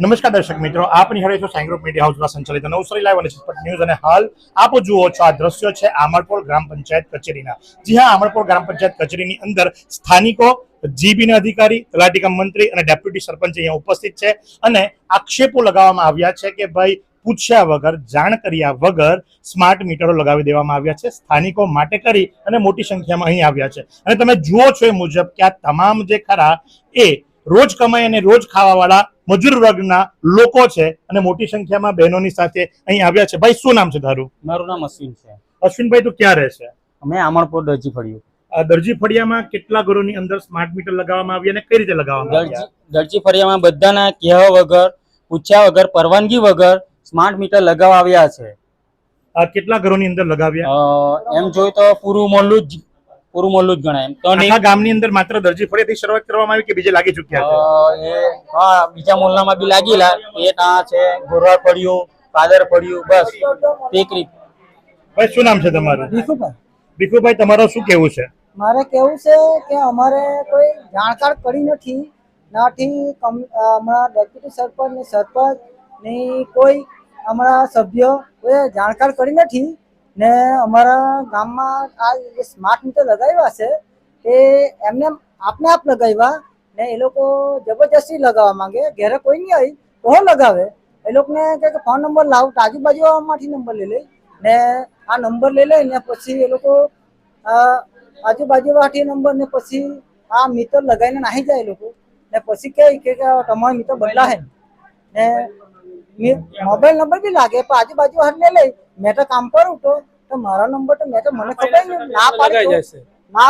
નમસ્કાર દર્શક મિત્રો, આપ નિહાળે છો સાઈ ગ્રુપ મીડિયા હાઉસ દ્વારા સંચાલિત નવસારી લાઈવ અને ઝટપટ ન્યૂઝ અને હાલ આપ જુઓ છો આ દ્રશ્યો છે આમરપોર ગ્રામ પંચાયત કચેરીના। જી હા, આમરપોર ગ્રામ પંચાયત કચેરીની અંદર સ્થાનિકો, જીબીના અધિકારી, તલાટી કમ મંત્રી અને ડેપ્યુટી સરપંચ અહીંયા ઉપસ્થિત છે અને આક્ષેપો લગાવવામાં આવ્યા છે કે ભાઈ પૂછ્યા વગર, જાણ કર્યા વગર સ્માર્ટ મીટરો લગાવી દેવામાં આવ્યા છે। સ્થાનિકો માટે કરી અને મોટી સંખ્યામાં અહીં આવ્યા છે અને તમે જુઓ છો એ મુજબ કે આ તમામ જે ખરા એ રોજ કમાઈ અને રોજ ખાવાવાળા મજૂર વર્ગના લોકો છે અને મોટી સંખ્યામાં બહેનોની સાથે અહીં આવ્યા છે। ભાઈ, શું નામ છે તારું? મારું નામ અશ્વિન છે। અશ્વિનભાઈ, તું ક્યાં રહે છે? અમે આમરપોર દરજી ફળિયું। દરજી ફળિયામાં કેટલા ઘરોની અંદર સ્માર્ટ મીટર લગાવવામાં આવી અને કઈ રીતે લગાવવામાં આવ્યા? દરજી ફળિયામાં બધાના કહેવા વગર, પૂછ્યા વગર, પરવાનગી વગર સ્માર્ટ મીટર લગાવવા આવ્યા છે। કેટલા ઘરોની અંદર લગાવ્યા? એમ જોઈ તો પૂરું મોહલ્લું જ ગણાય। એમ તો આખા ગામની અંદર માત્ર દરજી ફળિયાથી શરૂઆત કરવામાં આવી કે બીજે લાગી ચૂક્યા છે? હા, બીજા મોહલ્લામાં બી લાગેલા। એ ત્યાં છે ગોરવાડ ફળિયું, પાદર ફળિયું, બસ ટેકરી। ભાઈ, શું નામ છે તમારું? ભીખુભાઈ। ભીખુભાઈ, તમારું શું કેવું છે? મારે કેવું છે કે અમારે કોઈ જાણકાર કરી નથી હમણાં ડેપ્યુટી સરપંચ ને સરપંચ ની કોઈ હમણાં સભ્ય કોઈ જાણકાર કરી નથી ને અમારા ગામમાં આ સ્માર્ટ મીટર લગાવ્યા છે એ એમને આપને આપ લગાવ્યા ને એ લોકો જબરજસ્તી લગાવવા માંગે, ઘરે કોઈ નહીં આવી તો લગાવે। એ લોકોને કે ફોન નંબર લાવ, આજુબાજુમાંથી નંબર લઈ લે ને આ નંબર લઈ લે ને પછી એ લોકો આજુબાજુમાંથી નંબર ને પછી આ મીટર લગાવીને નાહી જાય એ લોકો ને પછી કહે કે તમારો મીટર બદલાશે ને મોબાઈલ નંબર બી લાગે પણ આજુબાજુ હાથ લઈ લે। મેં તો કામ કરું તો મારા નંબર તો મેં તો મને ખબર નહીં, ના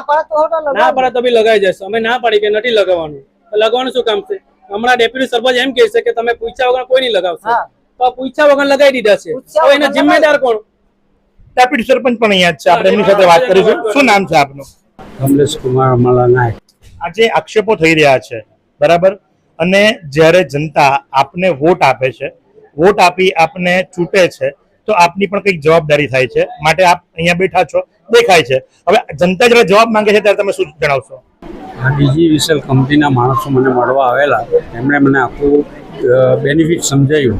પાડે તો બી લગાઈ જશે। અમે ના પાડી કે નથી લગાવવાનું, લગાવવાનું શું કામ છે? હમણાં ડેપ્યુટી સરપંચ એમ કહે છે કે તમે પૂછ્યા વગર કોઈ નહીં લગાવશે, તો પૂછ્યા વગર લગાવી દીધા છે, તો એનો જિમ્મેદાર કોણ? ડેપ્યુટી સરપંચ પણ અહીંયા જ છે, આપણે એમની સાથે વાત કરીશું। શું નામ છે આપનું? કમલેશ કુમાર અમલા નાયક। આજે આક્ષેપો થઈ રહ્યા છે, બરાબર? અને જ્યારે જનતા આપને વોટ આપે છે, વોટ આપી આપને ચૂંટે છે, તો આપની પણ કંઈક જવાબદારી થાય છે, માટે આપ અહીંયા બેઠા છો, દેખાય છે। હવે જનતા જ્યારે જવાબ માંગે છે ત્યારે તમે શું જણાવશો? આ ડીજીવીસીએલ કંપનીના માણસો મને મળવા આવેલા, એમણે મને આખું બેનિફિટ સમજાવ્યું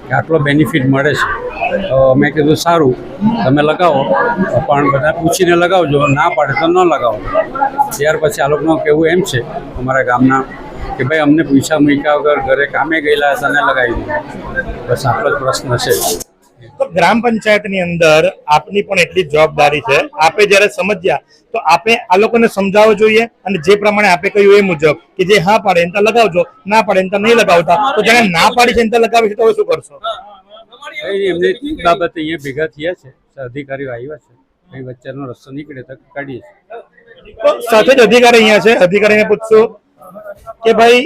કે આટલો બેનિફિટ મળે છે। તો મેં કીધું સારું, તમે લગાવો પણ બધા પૂછીને લગાવજો, ના પાડે તો ન લગાવો। ત્યાર પછી આ લોકોનું કહેવું એમ છે અમારા ગામના કે ભાઈ અમને પૈસા મૂક્યા વગર ઘરે કામે ગયેલા હતા ને લગાવી દીધું, બસ આટલો જ પ્રશ્ન છે। તો ગ્રામ પંચાયતની અંદર આપની પણ એટલી જ જવાબદારી છે। આપે જ્યારે સમજ્યા તો આપે આ લોકોને સમજાવવો જોઈએ અને જે પ્રમાણે આપે કહ્યું એ મુજબ કે જે હા પાડે એનતા લગાવજો, ના પાડે એનતા નહીં લગાવતા। તો જેને ના પાડી છે એનતા લગાવી છે તો હવે શું કરશો? એમને બાબતે અહીંયા ભેગા થયા છે, અધિકારીઓ આવ્યા છે, એ વચ્ચેનો રસ્તો નીકળે તો કાઢીએ છીએ। તો સાથે જ અધિકારી અહીંયા છે, અધિકારીને પૂછશું કે ભાઈ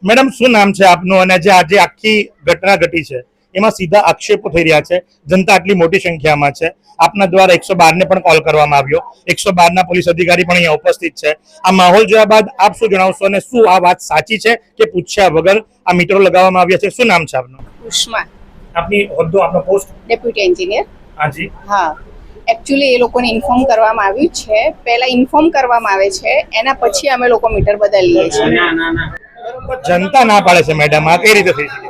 મેડમ શું નામ છે આપનું અને જે આજે આખી ઘટના ઘટી છે એમાં સીધા આક્ષેપો થઈ રહ્યા છે, જનતા આટલી મોટી સંખ્યામાં છે, આપના દ્વારા 112 ને પણ કોલ કરવામાં આવ્યો, 112 ના પોલીસ અધિકારી પણ અહીંયા ઉપસ્થિત છે। આ માહોલ જોયા બાદ આપ શું જણાવશો અને શું આ વાત સાચી છે કે પૂછ્યા વગર આ મીટરો લગાવવામાં આવ્યા છે? શું નામ છે આપનું? ઉષ્મા। આપની હોદ્દો, આપનો પોસ્ટ? Deputy engineer. હાજી। હા, એકચ્યુઅલી એ લોકોને ઇન્ફોર્મ કરવામાં આવ્યું છે, પહેલા ઇન્ફોર્મ કરવામાં આવે છે, એના પછી અમે લોકો મીટર બદલીએ છીએ। જનતા ના પાડે છે મેડમ, આ કઈ રીતે થઈ શકે?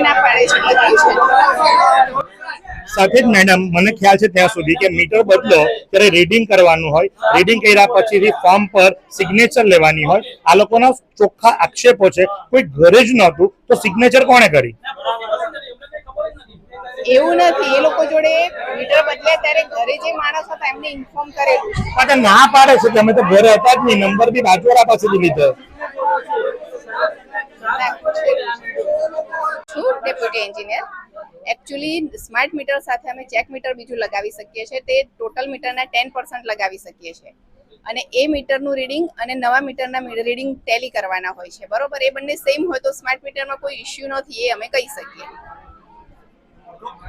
ના પાડે છે બધું છે। સાથે જ મેડમ, મને ખ્યાલ છે ત્યાં સુધી કે મીટર બદલો ત્યારે રીડિંગ કરવાનું હોય, રીડિંગ કર્યા પછી ફોર્મ પર સિગ્નેચર લેવાની હોય। આ લોકોના ચોખ્ખા આક્ષેપો છે કોઈ ઘરે જ નહોતું તો સિગ્નેચર કોણે કરી? એવું નથી, એ લોકો જોડે મીટર બદલ્યા ત્યારે ઘરે જે માણસ હતા એમને ઇન્ફોર્મ કરેલું છે। પણ ના પાડે છે કે અમે તો ઘરે હતા જ નહીં, નંબર બી બાજુવાળા પાસેથી લીધો। છું deputy engineer. Actually smart meter સાથે અમે ચેક મીટર બીજું લગાવી શકીએ છીએ, તે ટોટલ મીટરના 10% લગાવી શકીએ છીએ અને એ મીટરનું રીડિંગ અને નવા મીટરના રીડિંગ ટેલી કરવાના હોય છે, બરોબર? એ બંને સેમ હોય તો સ્માર્ટ મીટરમાં કોઈ ઇશ્યુ નથી, એ અમે કહી શકીએ।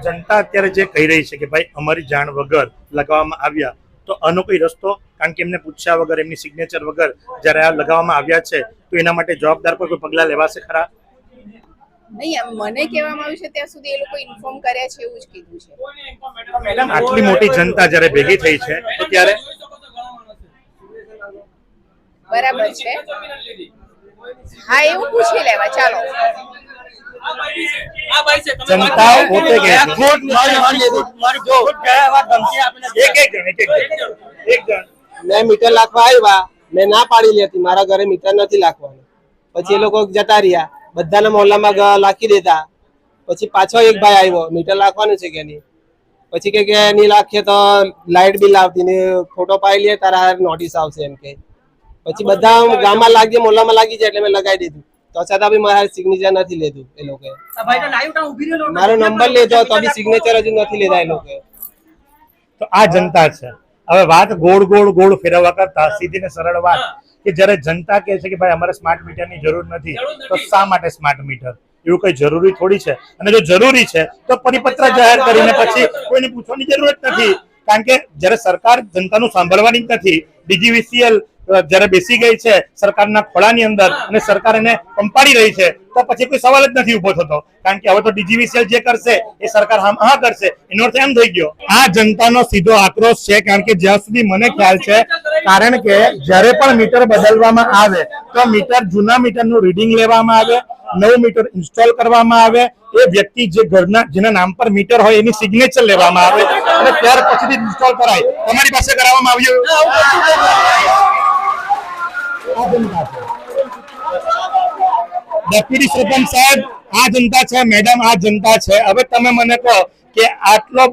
જનતા અત્યારે જે કહી રહી છે કે ભાઈ અમારી જાણ વગર લગાવવામાં આવ્યા, તો આનો કોઈ રસ્તો? કારણ કે એમને પૂછ્યા વગર, એમની સિગ્નેચર વગર જ્યારે આ લગાવવામાં આવ્યા છે તો એના માટે જવાબદાર કોઈ પગલાં લેવાશે ખરા? નહીં, મને કહેવામાં આવ્યું છે ત્યાં સુધી એ લોકો ઇન્ફોર્મ કર્યા છે એવું જ કીધું છે। મેડમ, આટલી મોટી જનતા જ્યારે ભેગી થઈ છે તો ત્યારે બરાબર છે, હા એવું પૂછી લેવા ચાલો. જનતા પોતે કહે છે. મેં મીટર લાખવા આવ્યા, મેં ના પાડી હતી મારા ઘરે મીટર નથી લાખવાનું. પછી એ લોકો જતા રહ્યા, બધાના મોહલ્લામાં લાખી દેતા. પછી પાછો એક ભાઈ આવ્યો, મીટર લાખવાનું છે કે નહીં. પછી કે નહીં લાખીએ તો લાઇટ બિલ આવતી ને ફોટો પાડી લે તારા નોટિસ આવશે એમ કે. પછી બધા ગામમાં લાગી મોહલ્લામાં લાગી જાય એટલે મેં લગાવી દીધું. તો છતાં બી મારા સિગ્નેચર નથી લીધું એ લોકોએ. મારો નંબર લેજો તો બી સિગ્નેચર હજુ નથી લીધા એ લોકોએ. તો આ જનતા છે. હવે વાત ગોળ ગોળ ગોળ ફેરવવા કરતા સીધી ને સરળ વાત કે જ્યારે જનતા કહે છે કે ભાઈ અમારે સ્માર્ટ મીટરની જરૂર નથી, તો શા માટે સ્માર્ટ મીટર? એવું કઈ જરૂરી થોડી છે. અને જો જરૂરી છે તો પરિપત્ર જાહેર કરીને પછી કોઈને પૂછવાની જરૂરત નથી. કારણ કે જ્યારે સરકાર જનતાનું સાંભળવાની જ નથી, ડીજીવીસીએલ જ્યારે બેસી ગઈ છે સરકારના ખોળાની અંદર અને સરકાર એને પંપાડી રહી છે, તો પછી કોઈ સવાલ જ નથી ઉભો થતો. કારણ કે હવે તો ડીજીવીસીએલ જે કરશે એ સરકાર હા કરશે, એનો અર્થ એમ થઈ ગયો. આ જનતાનો સીધો આક્રોશ છે. કારણ કે જ્યાં સુધી મને ખ્યાલ છે, કારણ કે જ્યારે પણ મીટર બદલવામાં આવે તો મીટર જૂના મીટરનું રીડિંગ લેવામાં આવે, નવું મીટર ઇન્સ્ટોલ કરવામાં આવે, એ વ્યક્તિ જે ઘરના જેના નામ પર મીટર હોય એની સિગ્નેચર લેવામાં આવે અને ત્યાર પછી ઇન્સ્ટોલ કરાય. તમારી પાસે કરાવવામાં આવ્યું? ડેપ્યુટી સરપંચ સાહેબ આ જનતા છે, મેડમ આ જનતા છે. હવે તમે મને કહો કે આટલા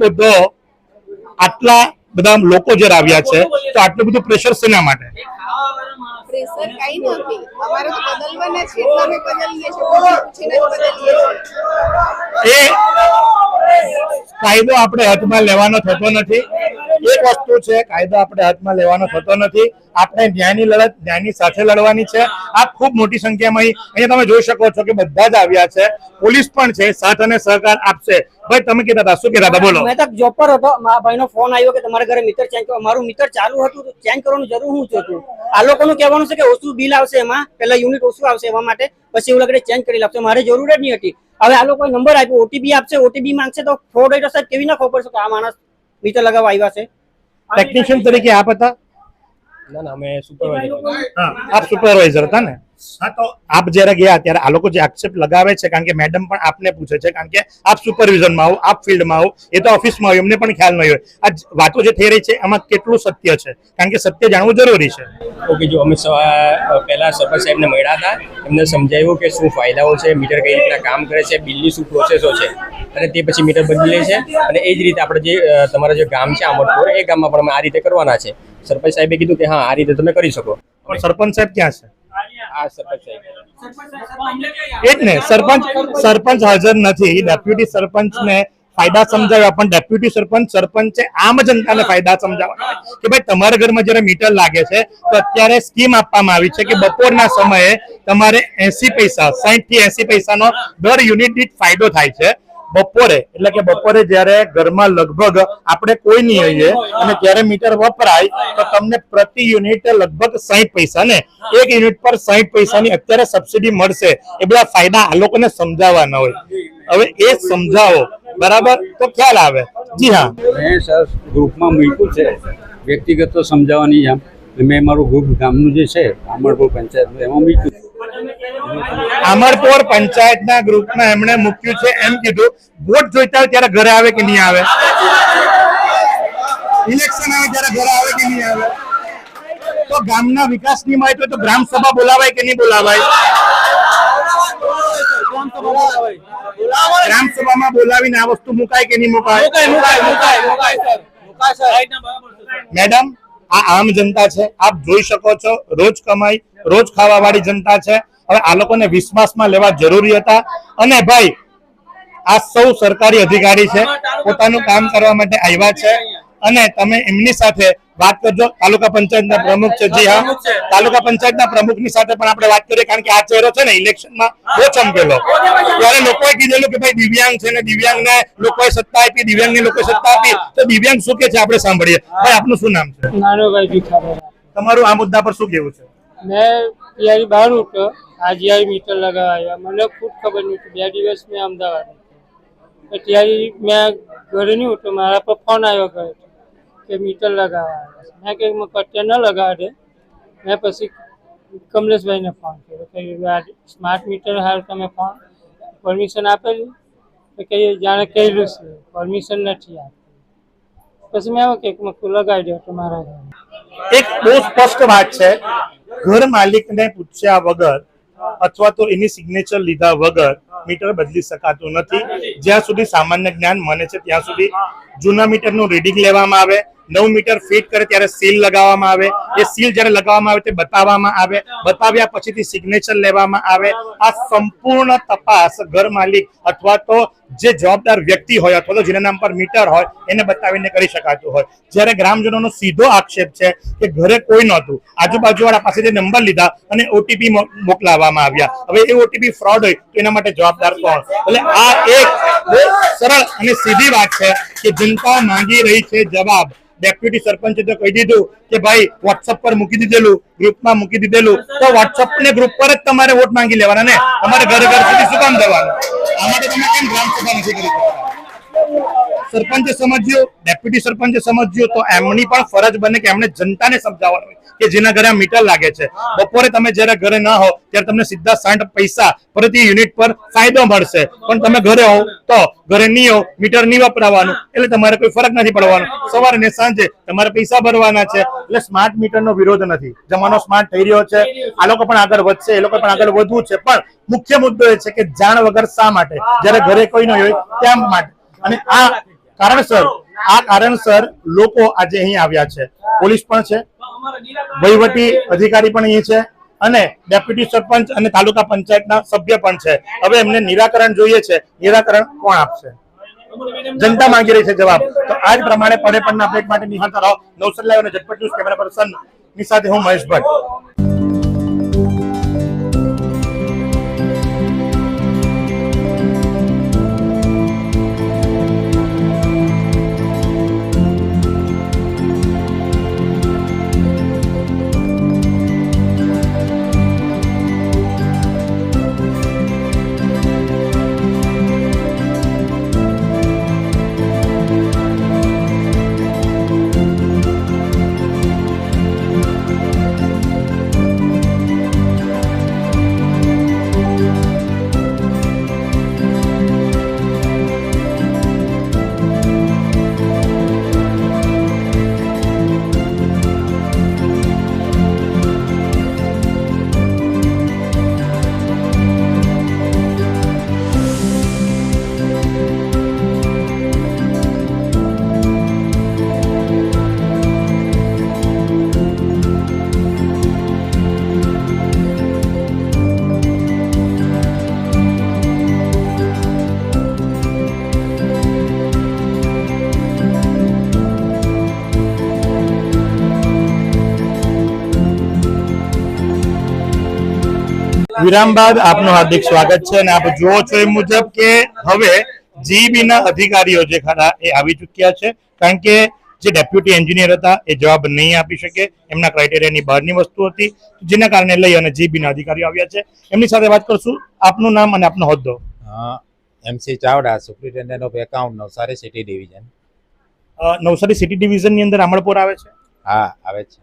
બધા લોકો જે આવ્યા છે તો આટલું બધું પ્રેશર શેના માટે? પ્રેશર કઈ નથી, અમારે તો બદલવાના છે એટલે અમે બદલીએ છીએ, પૂછીને જ બદલીએ છીએ. એ કાયદો આપણે હાથમાં લેવાનો થતો નથી. એક વસ્તુ છે, કાયદો આપણે હાથમાં લેવાનો થતો નથી. આપણે ન્યાયની લડત ન્યાયની સાથે લડવાની છે. આ ખૂબ મોટી સંખ્યામાં અહીંયા તમે જોઈ શકો છો કે બધા જ આવ્યા છે. પોલીસ પણ છે, સાથ અને સહકાર આપશે. ભાઈ તમે કહેતા હતા, શું કહેતા હતા? બોલો. મેં તો જોબ પર હતો, મારા ભાઈનો ફોન આવ્યો કે તમારા ઘરે મીટર ચેન્જ કરો. મારું મીટર ચાલુ હતું તો ચેન્જ કરવાનું જરૂર શું હતું? આ લોકોનું કહેવાનું છે કે ઓછું બિલ આવશે, એમાં પહેલા યુનિટ ઓછું આવશે એવા માટે, પછી એવું લાગે ચેન્જ કરી લાવશે. મારે જરૂર જ નહીં હતી. હવે આ લોકોએ નંબર આપ્યો, ઓટીપી આપશે, ઓટીપી માંગશે તો ફ્રોડ હોય તો સાહેબ કેવી ના ખબર પડશે કે આ માણસ મીટર લગાવવા આવ્યા છે? ટેકનિશિયન તરીકે આપ હતા? ના ના, અમે સુપરવાઇઝર. હા, આપ સુપરવાઇઝર હતા ને? હા, તો આપ જ્યારે ગયા ત્યારે આ લોકો જે આક્ષેપ લગાવે છે, કારણ કે મેડમ પણ આપને પૂછે છે, કારણ કે આપ સુપરવિઝનમાં આવો, આપ ફિલ્ડમાં આવો, એ તો ઓફિસમાં આવ્યો, એમને પણ ખ્યાલ નહીં હોય. આ વાતો જે થઈ રહી છે એમાં કેટલું સત્ય છે? કારણ કે સત્ય જાણવું જરૂરી છે. ઓકે, જો અમે પહેલા સરપંચ સાહેબને મળ્યા હતા, એમને સમજાવ્યું કે શું ફાયદાઓ છે, મીટર કઈ રીતના કામ કરે છે, બિલની શું પ્રોસેસો છે, અને તે પછી મીટર બદલે છે. અને એ જ રીતે આપણે જે તમારા જે ગામ છે આમરપુર, એ ગામમાં પણ અમે આ રીતે કરવાના છે. સરપંચ સાહેબે કીધું કે હા, આ રીતે તમે કરી શકો. પણ સરપંચ સાહેબ ક્યાં છે? આ સરપંચ સાહેબ એ જ ને, સરપંચ હાજર નથી. ડેપ્યુટી સરપંચને ફાયદા સમજાવ્યા, પણ ડેપ્યુટી સરપંચે આમ જનતાને ફાયદા સમજાવવા કે ભાઈ તમારા ઘરમાં જયારે મીટર લાગે છે તો અત્યારે સ્કીમ આપવામાં આવી છે કે બપોરના સમયે તમારે 80 પૈસા 60 થી 80 પૈસાનો દર યુનિટ દીઠ ફાયદો થાય છે. બપોરે એટલે કે બપોરે જયારે ઘરમાં લગભગ આપણે કોઈ નહીં હોઈએ અને ત્યારે મીટર વપરાય તો તમને પ્રતિ યુનિટ લગભગ 60 પૈસા ને એક યુનિટ પર 60 પૈસાની અત્યારે સબસિડી મળશે. એ બધા ફાયદા આ લોકોને સમજાવવાના હોય. હવે એ સમજાવો બરાબર તો ખ્યાલ આવે. જી હા, મેં સર ગ્રુપમાં મૂક્યું છે વ્યક્તિગત તો સમજાવવાની આમ. મેં મારું ગ્રુપ ગામનું જે છે આમરપુર પંચાયત એમાં મૂક્યું. આમરપુર પંચાયતના ગ્રુપમાં એમણે મૂક્યું છે. એમ કીધું વોટ જોઈતા હોય ત્યારે ઘરે આવે કે નહીં આવે? ઇલેક્શન આવે ત્યારે ઘરે આવે કે નહીં આવે? તો ગામના વિકાસની માહિતી હોય તો ગ્રામ સભા બોલાવાય કે નહીં બોલાવાય? ગ્રામ સભામાં બોલાવીને આ વસ્તુ મુકાય કે નહીં મુકાય? મેડમ, આ આમ જનતા છે, આપ જોઈ શકો છો. રોજ કમાઈ રોજ ખાવા વાળી જનતા છે. હવે આ લોકોને વિશ્વાસમાં લેવા જરૂરી હતા. અને ભાઈ આ સૌ સરકારી અધિકારી છે, પોતાનું કામ કરવા માટે આવ્યા છે. અને તમે એમની સાથે વાત કરજો. તાલુકા પંચાયતના પ્રમુખ છે. જી હા, તાલુકા પંચાયતના પ્રમુખની સાથે પણ આપણે વાત કરીએ. કારણ કે આ ચહેરો છે ને ઇલેક્શનમાં બહુ ચમકેલો. ત્યારે લોકોએ કીધેલું કે ભાઈ દિવ્યાંગ છે ને દિવ્યાંગને લોકોએ સત્તા આપી, દિવ્યાંગને લોકોએ સત્તા આપી. તો દિવ્યાંગ શું કે છે આપણે સાંભળીએ. ભાઈ આપનું શું નામ છે? નાનોભાઈ ભીખાભાઈ. તમારું આ મુદ્દા પર શું કહેવું છે? મેં પિયારી બહાર ઉઠ્યો, આજે મીટર લગાવ્યા. મને ખુદ ખબર નથી. 2 દિવસ મેં અમદાવાદ ત્યારે મેં ઘરે નહીં ઉઠ્યો, મારા પર ફોન આવ્યો ઘરે કે મીટર લગાવવા. મેં કંઈ કટ્યા ન લગાવે. મેં પછી કમલેશભાઈને ફોન કર્યો કે આ સ્માર્ટ મીટર હાલ તમે ફોન પરમિશન આપેલી તો કહીએ જાણે કહેલું છે પરમિશન નથી આપી પછી મેં એવું કે લગાવી દો તમારા ઘરે એક બહુ સ્પષ્ટ વાત છે, ઘર માલિકને પૂછ્યા વગર અથવા તો એની સિગ્નેચર લીધા વગર મીટર બદલી શકાતું નથી. જ્યાં સુધી સામાન્ય જ્ઞાન મને છે ત્યાં સુધી જૂના મીટરનું રીડિંગ લેવામાં આવે, નવું મીટર ફિટ કરે ત્યારે સીલ લગાવવામાં આવે, એ સીલ જ્યારે લગાવવામાં આવે તે બતાવવામાં આવે, બતાવ્યા પછીથી સિગ્નેચર લેવામાં આવે. આ સંપૂર્ણ તપાસ ઘર માલિક અથવા તો જે જવાબદાર વ્યક્તિ હોય અથવા તો જેના નામ પર મીટર હોય એને બતાવીને કરી શકાતું હોય. જ્યારે ગ્રામજનોનો સીધો આક્ષેપ છે કે ઘરે કોઈ નહોતું, આજુબાજુવાળા પાસેથી નંબર લીધા અને ઓટીપી મોકલાવવામાં આવ્યા. હવે એ ઓટીપી ફ્રોડ હોય તો એના માટે જવાબદાર કોણ? એટલે આ એક બહુ સરળ અને સીધી વાત છે કે જનતા માંગી રહી છે જવાબ. ડેપ્યુટી સરપંચે તો કહી દીધું કે ભાઈ વોટ્સઅપ પર મૂકી દીધેલું, ગ્રુપમાં મૂકી દીધેલું, તો વોટ્સઅપ ને ગ્રુપ પર જ તમારે વોટ માંગી લેવાના ને, તમારે ઘર ઘર સુધી શું કામ જવાનું? આ માટે તમે કેમ ગ્રામ સભા નથી કરી શકતા? સરપંચે સમજ્યું, ડેપ્યુટી સરપંચે સમજ્યું, તો એમની પણ ફરજ બને કે એમણે જનતાને સમજાવવાનું કે જેના ઘરે આ મીટર લાગે છે, બપોરે તમે જયારે ઘરે ના હો ત્યારે તમને સીધા 60 પૈસા પ્રતિ યુનિટ પર ફાયદો મળશે, પણ તમે ઘરે હો તો ઘરે નહીં હો, મીટર નહીં વપરાવાનું, એટલે તમારે કોઈ ફરક નથી પડવાનો. સવારે ને સાંજે તમારે પૈસા ભરવાના છે. એટલે સ્માર્ટ મીટરનો વિરોધ નથી, જમાનો સ્માર્ટ થઈ રહ્યો છે, આ લોકો પણ આગળ વધશે, એ લોકો પણ આગળ વધવું છે, પણ મુખ્ય મુદ્દો એ છે કે જાણ વગર શા માટે, જયારે ઘરે કોઈ ન હોય ત્યાં માટે. અને આ કારણસર લોકો આજે અહીં આવ્યા છે. પોલીસ પણ છે, વહીવટી અધિકારી પણ અહીં છે અને ડેપ્યુટી સરપંચ અને તાલુકા પંચાયતના સભ્ય પણ છે. હવે એમને નિરાકરણ જોઈએ છે, નિરાકરણ કોણ આપશે? જનતા માંગી રહી છે જવાબ. તો આ જ પ્રમાણે પડે પણના અપડેટ માટે નિહાળતા રહો નવસારી લાઈવ અને ઝટપટ ન્યૂઝ. કેમેરા પર્સન ની સાથે હું મહેશ ભટ્ટ. વિરામ બાદ આપનું હાર્દિક સ્વાગત છે અને આપ જુઓ છો એ મુજબ કે હવે જીબી ના અધિકારીઓ જે ખરા એ આવી ચૂક્યા છે, કારણ કે જે ડેપ્યુટી એન્જિનિયર હતા એ જવાબ નહીં આપી શકે, એમના ક્રાઇટેરિયાની બહારની વસ્તુ હતી, જેના કારણે લઈ અને જીબી ના અધિકારીઓ આવ્યા છે. એમની સાથે વાત કરશું. આપનું નામ અને આપનો હોદ્દો? MC Chavda, superintendent of account, Navsari city division. Navsari city division ની અંદર આમળપોર આવે છે? હા, આવે છે.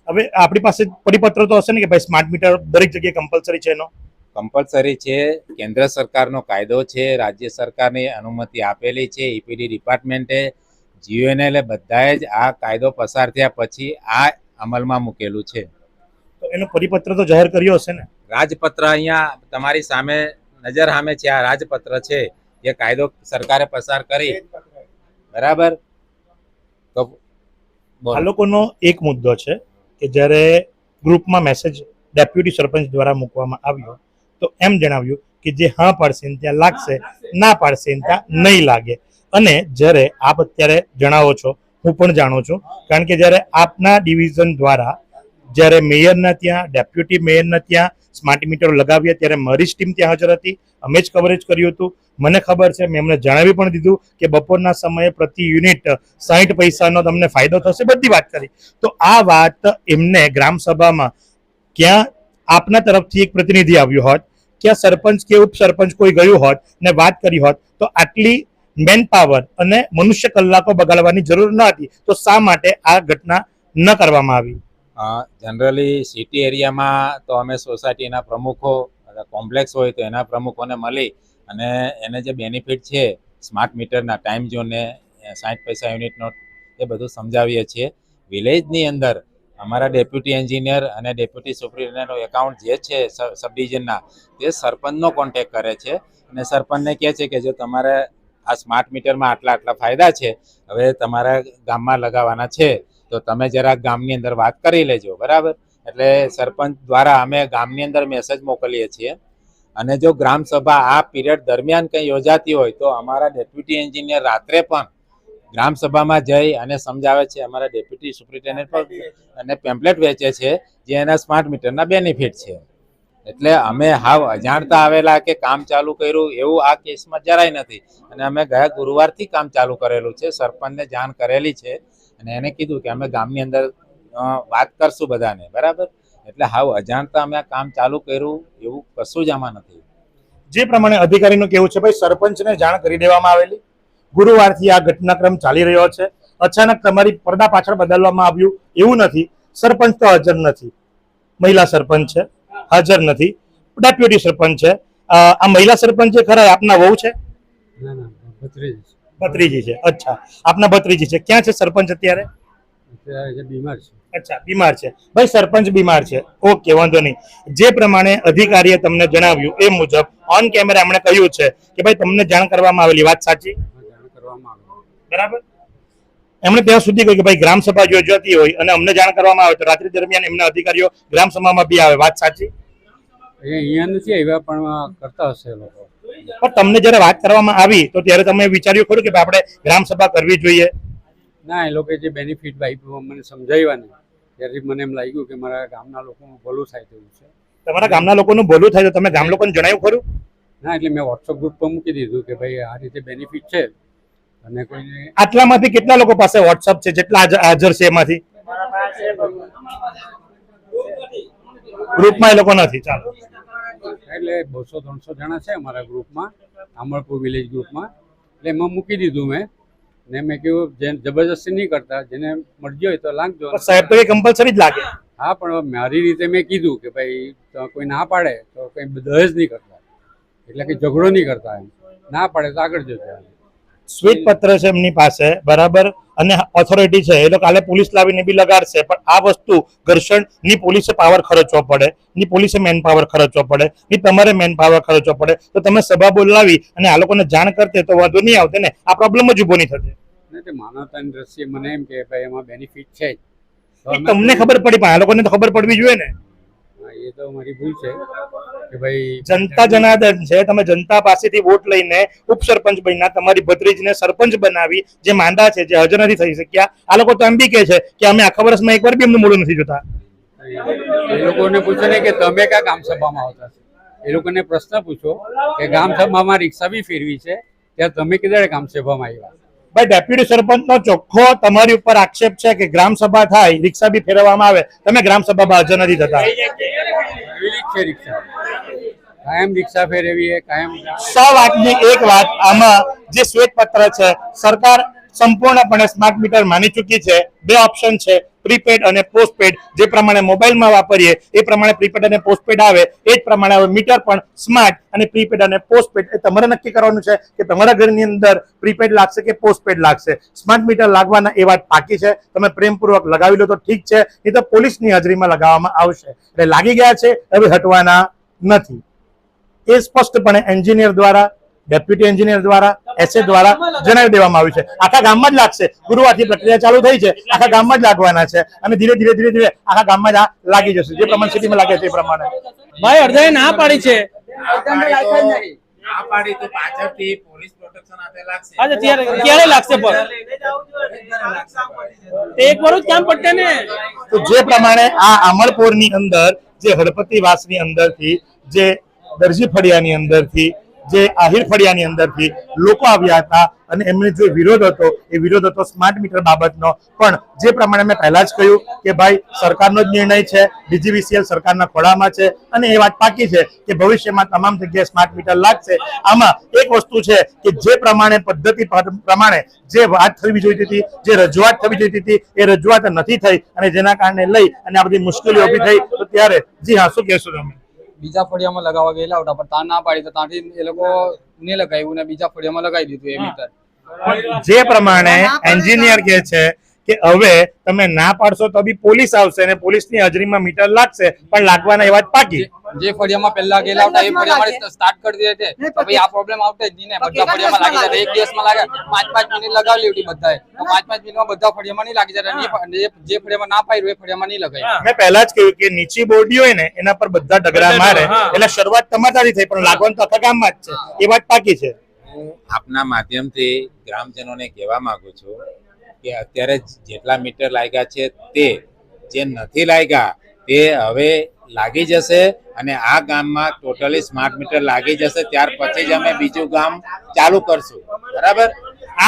હવે આપણી પાસે પરિપત્ર તો હશે ને કે ભાઈ સ્માર્ટ મીટર દરેક જગ્યાએ કમ્પલસરી છે? એનો કમ્પલસરી છે, કેન્દ્ર સરકારનો કાયદો છે, રાજ્ય સરકારની અનુમતિ આપેલી છે, ઈપીડી ડિપાર્ટમેન્ટે, જીયુએનએલ બધાએ જ આ કાયદો પસાર થયા પછી આ અમલમાં મૂકેલું છે. તો એનો પરિપત્ર તો જાહેર કર્યો હશે ને? રાજપત્ર અહીંયા તમારી સામે નજર સામે છે, આ રાજપત્ર છે જે કાયદો સરકારે પસાર કરી, બરાબર? તો આ લોકોનો એક મુદ્દો છે કે જ્યારે ગ્રુપમાં મેસેજ ડેપ્યુટી સરપંચ દ્વારા મૂકવામાં આવ્યો તો એમ જણાવ્યું કે જે હા પાડશે ત્યાં લાગશે, ના પાડશે ત્યાં નહીં લાગે. અને જ્યારે આપ અત્યારે જણાવો છો, હું પણ જાણું છું, કારણ કે જ્યારે આપના ડિવિઝન દ્વારા જ્યારે મેયરના ત્યાં, ડેપ્યુટી મેયરના ત્યાં સ્માર્ટ મીટર લગાવ્યા ત્યારે મારી ટીમ ત્યાં હાજર હતી, અમે જ કવરેજ કર્યું હતું. મને ખબર છે, મેં એમને જણાવી પણ દીધું કે બપોરના સમયે પ્રતિ યુનિટ 60 પૈસાનો તમને ફાયદો થશે, બધી વાત કરી. તો આ વાત એમને ગ્રામસભામાં ક્યાં આપના તરફથી એક પ્રતિનિધિ આવ્યો હોત, ક્યાં સરપંચ કે ઉપસરપંચ કોઈ ગયું હોત ને વાત કરી હોત તો આટલી મેન પાવર અને મનુષ્ય કલાકો બગાડવાની જરૂર ન હતી. તો શા માટે આ ઘટના ન કરવામાં આવી? જનરલી સિટી એરિયામાં તો અમે સોસાયટીના પ્રમુખો કોમ્પ્લેક્સ હોય તો એના પ્રમુખોને મળી અને એને જે બેનિફિટ છે સ્માર્ટ મીટરના ટાઈમ ઝોનને 60 પૈસા યુનિટનો એ બધું સમજાવીએ છીએ. વિલેજની અંદર અમારા ડેપ્યુટી એન્જિનિયર અને ડેપ્યુટી સુપ્રિન્ટેન્ડન્ટનો એકાઉન્ટ જે છે સબ ડિવિઝનના તે સરપંચનો કોન્ટેક્ટ કરે છે અને સરપંચને કહે છે કે જો તમારે આ સ્માર્ટ મીટરમાં આટલા ફાયદા છે, હવે તમારા ગામમાં લગાવવાના છે તો તમે જરાક ગામની અંદર વાત કરી લેજો, બરાબર. એટલે સરપંચ દ્વારા અમે ગામની અંદર મેસેજ મોકલીએ છીએ અને જો ગ્રામ સભા આ પીરિયડ દરમિયાન કંઈ યોજાતી હોય તો અમારા ડેપ્યુટી એન્જિનિયર રાત્રે પણ ગ્રામ સભામાં જઈ અને સમજાવે છે. અમારા ડેપ્યુટી સુપ્રિન્ટેન્ડન્ટ પણ અને પેમ્પલેટ વેચે છે જે એના સ્માર્ટ મીટરના બેનિફિટ છે. એટલે અમે હાવ અજાણતા આવેલા કે કામ ચાલુ કર્યું એવું આ કેસમાં જરાય નથી અને અમે ગયા ગુરુવારથી કામ ચાલુ કરેલું છે. સરપંચને જાણ કરેલી છે અને એને કીધું કે અમે ગામની અંદર વાત કરશું બધાને, બરાબર. એટલે હાવ અજાણતા અમે આ કામ ચાલુ કર્યું એવું કશું જ આમાં નથી. જે પ્રમાણે અધિકારીનું કેવું છે ભાઈ સરપંચને જાણ કરી દેવામાં આવેલી, ગુરુવારથી આ ઘટનાક્રમ ચાલી રહ્યો છે, અચાનક તમારી પડદા પાછળ બદલવામાં આવ્યું એવું નથી. સરપંચ તો હાજર નથી, મહિલા સરપંચ છે, હાજર નથી, ડેપ્યુટી સરપંચ છે. આ મહિલા સરપંચ છે ખરા આપના વહુ છે? ભત્રીજી છે. અચ્છા, આપના ભત્રીજી છે. ક્યાં છે સરપંચ અત્યારે? બીમાર છે. અચ્છા, બીમાર છે. ભાઈ સરપંચ બીમાર છે, ઓકે, વાંધો નહીં. જે પ્રમાણે અધિકારીએ તમને જણાવ્યું એ મુજબ ઓન કેમેરા એમણે કહ્યું છે કે ભાઈ તમને જાણ કરવામાં આવેલી, વાત સાચી? બરાબર. એમણે ત્યાં સુધી કહ્યું કે ભાઈ ગ્રામ સભા યોજાતી હોય અને અમને જાણ કરવામાં આવે તો રાત્રિ દરમિયાન એમના અધિકારીઓ ગ્રામ સભામાં બી આવે, વાત સાચી? અહીંયા નથી આવ્યા પણ કરતા હશે લોકો. પણ તમને જયારે વાત કરવામાં આવી તો ત્યારે તમે વિચાર્યું ખરું કે ભાઈ આપણે ગ્રામ સભા કરવી જોઈએ? ના, એ લોકો જે બેનિફિટ મને સમજાવ્યા ને ત્યારે મને એમ લાગ્યું કે મારા ગામના લોકોનું ભલું થાય તેવું છે. તમારા ગામના લોકોનું ભલું થાય તો તમે ગામ લોકોને જણાવ્યું ખરું? ના, એટલે મેં વોટ્સઅપ ગ્રુપ પર મૂકી દીધું કે ભાઈ આ રીતે બેનિફિટ છે અને કોઈને. આટલામાંથી કેટલા લોકો પાસે વોટ્સઅપ છે જેટલા હાજર છે એમાંથી? ગ્રુપમાં એ લોકો નથી. ચાલો, એટલે 200-300 જણા છે અમારા ગ્રુપમાં, આમળપુર વિલેજ ગ્રુપમાં. એટલે એમાં મૂકી દીધું મેં ને મેં કહ્યું જે જબરજસ્તી નહીં કરતા, જેને મરજી હોય તો લાગજો. સાહેબ તો એ કમ્પલસરી જ લાગે. હા, પણ મારી રીતે મેં કીધું કે ભાઈ કોઈ ના પાડે તો કંઈ દહેજ નહીં કરતા, એટલે કે ઝઘડો નહીં કરતા. એમ ના પાડે તો આગળ જજો. શ્વેત પત્ર છે એમની પાસે, બરાબર, અને ઓથોરિટી છે, એ લોકો કાલે પોલીસ લાવીને બી લગાડશે. પણ આ વસ્તુ ઘર્ષણ ની પોલીસે પાવર ખર્ચવો પડે, ની પોલીસે મેન પાવર ખર્ચવો પડે, ની તમારે મેન પાવર ખર્ચવો પડે. તો તમે સભા બોલાવી અને આ લોકોને જાણ કરતે તો વાંધો નહીં આવતે ને, આ પ્રોબ્લેમ જ ઉભો નહીં થશે. માનવતાની દ્રષ્ટિએ મને એમ કે ભાઈ એમાં બેનિફિટ છે જ. તમને ખબર પડી પણ આ લોકોને તો ખબર પડવી જોઈએ ને. એ તો મારી ભૂલ છે કે ભાઈ જનતા જનાર્દન છે, તમે જનતા પાસેથી વોટ લઈને ઉપસરપંચ બન્યા, તમારી ભત્રીજને સરપંચ બનાવી, જે માંદા છે, જે હાજર નથી થઈ શક્યા. આ લોકો તો એમ બી કહે છે કે અમે આખા વર્ષમાં એકવાર બી એમનું મોઢું નથી જોતા. એ લોકોને પૂછો ને કે તમે ક્યાં ગામ સભામાં આવતા છો. એ લોકોને પ્રશ્ન પૂછો કે ગામ સભામાં રિક્ષા બી ફેરવી છે, ત્યાં તમે કીધા ગામ સભામાં આવ્યા. ભાઈ ડેપ્યુટી સરપંચનો ચોખ્ખો તમારી ઉપર આક્ષેપ છે કે ગ્રામ સભા થાય, રિક્ષા બી ફેરવવામાં આવે, તમે ગ્રામ સભામાં હાજર નથી થતા. કાયમ રિક્ષા ફેરવીએ, કાયમ. 100 વાતની એક વાત, આમાં જે શ્વેત પત્ર છે, સરકાર સંપૂર્ણપણે સ્માર્ટ મીટર માની ચૂકી છે. 2 ઓપ્શન છે, પ્રીપેડ અને પોસ્ટપેડ. જે પ્રમાણે મોબાઈલમાં વાપરીએ એ પ્રમાણે પ્રીપેડ અને પોસ્ટપેડ આવે, એ જ પ્રમાણે હવે મીટર પણ સ્માર્ટ અને પ્રીપેડ અને પોસ્ટપેડ એ તમારે નક્કી કરવાનું છે કે તમારા ઘરની અંદર પ્રીપેડ લાગશે કે પોસ્ટપેડ લાગશે. સ્માર્ટ મીટર લાગવાના એ વાત પાકી છે. તમે પ્રેમપૂર્વક લગાવી લો તો ઠીક છે, નહીં તો પોલીસની હાજરીમાં લગાવવામાં આવશે. એટલે લાગી ગયા છે, હવે હટવાના નથી. એ સ્પષ્ટપણે એન્જિનિયર દ્વારા, ડેપ્યુટી એન્જિનિયર દ્વારા, એસએ દ્વારા જણાવી દેવામાં આવ્યું છે. આખા ગામમાં જ લાગશે. ગુરુવારથી પ્રક્રિયા ચાલુ થઈ છે, આખા ગામમાં જ લાગવાના છે અને ધીરે ધીરે આખા ગામમાં જ આ લાગી જશે, જે પ્રમાણે સિટીમાં લાગે છે એ પ્રમાણે. ભાઈ અડધાએ ના પાડી છે. ક્યારે લાગશે પણ એક વાર જ કામ પડશે ને. તો જે પ્રમાણે આ આમળપોરની અંદર, જે હળપતિ વાસની અંદરથી, જે દરજી ફળિયાની અંદરથી, જે આહિર ફળિયાની અંદરથી લોકો આવ્યા હતા અને એમને જે વિરોધ હતો એ વિરોધ હતો સ્માર્ટ મીટર બાબતનો. પણ જે પ્રમાણે મેં પહેલા જ કહ્યું કે ભાઈ સરકારનો જ નિર્ણય છે, DGVCL સરકારના ખોળામાં છે અને એ વાત પાકી છે કે ભવિષ્યમાં તમામ જગ્યાએ સ્માર્ટ મીટર લાગશે. આમાં એક વસ્તુ છે કે જે પ્રમાણે પદ્ધતિ પ્રમાણે જે વાત થવી જોઈતી હતી, જે રજૂઆત થવી જોઈતી હતી, એ રજૂઆત નથી થઈ અને જેના કારણે લઈ અને આ બધી મુશ્કેલીઓ ઊભી થઈ. તો ત્યારે જી હા, શું કહેશો તમે? બીજા ફળિયામાં લગાવવા ગયેલા હતા પણ ત્યાં ના પાડી તો ત્યાંથી એ લોકો ને લગાવ્યું ને બીજા ફળિયામાં લગાવી દીધું એ મીટર. જે પ્રમાણે એન્જિનિયર કહે છે કે હવે તમે ના પાડશો તો બી પોલીસ આવશે અને પોલીસની હાજરીમાં મીટર લાગશે, પણ લાગવાના એ વાત પાકી. જે ફળિયામાં પહેલા ગયેલા હતા એ ફળિયામાં સ્ટાર્ટ કરી દે છે તો ભાઈ આ પ્રોબ્લેમ આવતો જ નહીં ને. બધા ફળિયામાં લાગી જાય, એક દિવસમાં લાગે, 5-5 મિનિટ લગાવી લેવી બધાએ, તો 5-5 મિનિટમાં બધા ફળિયામાં નહીં લાગી જાય. જે ફળિયામાં ના પાડ્યું એ ફળિયામાં નહીં લગાય. મેં પહેલા જ કહ્યું કે નીચી બોરડી હોય ને એના પર બધા ડગરા મારે, એટલે શરૂઆત તમારાથી થઈ પણ લાગવાનું તો આખા ગામમાં જ છે, એ વાત પાકી છે. હું આપના માધ્યમથી ગ્રામજનોને કહેવા માંગુ છું કે અત્યારે જેટલા મીટર લાગ્યા છે તે જે નથી લાગ્યા તે હવે લાગી જશે અને આ ગામમાં ટોટલી સ્માર્ટ મીટર લાગી જશે. ત્યાર પછી જ અમે બીજું ગામ ચાલુ કરશું. બરાબર?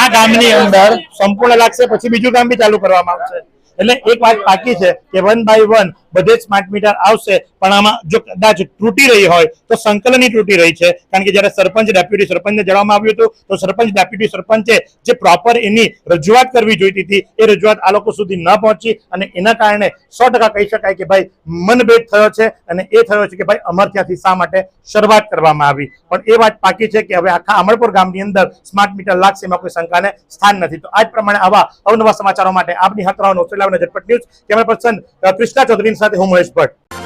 આ ગામની અંદર સંપૂર્ણ લાગશે, પછી બીજું ગામ બી ચાલુ કરવામાં આવશે. એટલે એક વાત બાકી છે કે 1 by 1 બધે જ સ્માર્ટ મીટર આવશે, પણ આમાં જો કદાચ તૂટી રહી હોય તો સંકલનની તૂટી રહી છે. કારણ કે જ્યારે સરપંચ ડેપ્યુટી સરપંચને જણાવવામાં આવ્યું હતું તો સરપંચ ડેપ્યુટી સરપંચે જે પ્રોપર એની રજૂઆત કરવી જોઈતી હતી એ રજૂઆત આ લોકો સુધી ન પહોંચી અને એના કારણે 100% કહી શકાય કે ભાઈ મનભેદ થયો છે. અને એ થયો છે કે ભાઈ અમર ત્યાંથી શા માટે શરૂઆત કરવામાં આવી. પણ એ વાત પાકી છે કે હવે આખા અમરપુર ગામની અંદર સ્માર્ટ મીટર લાગશે, એમાં કોઈ શંકાને સ્થાન નથી. તો આ જ પ્રમાણે આવા અવનવા સમાચારો માટે આપની હાથ રહેવાનો ઝટપટ news camera person Krishna Chaudhary સાથે હું મહેશ ભટ્ટ.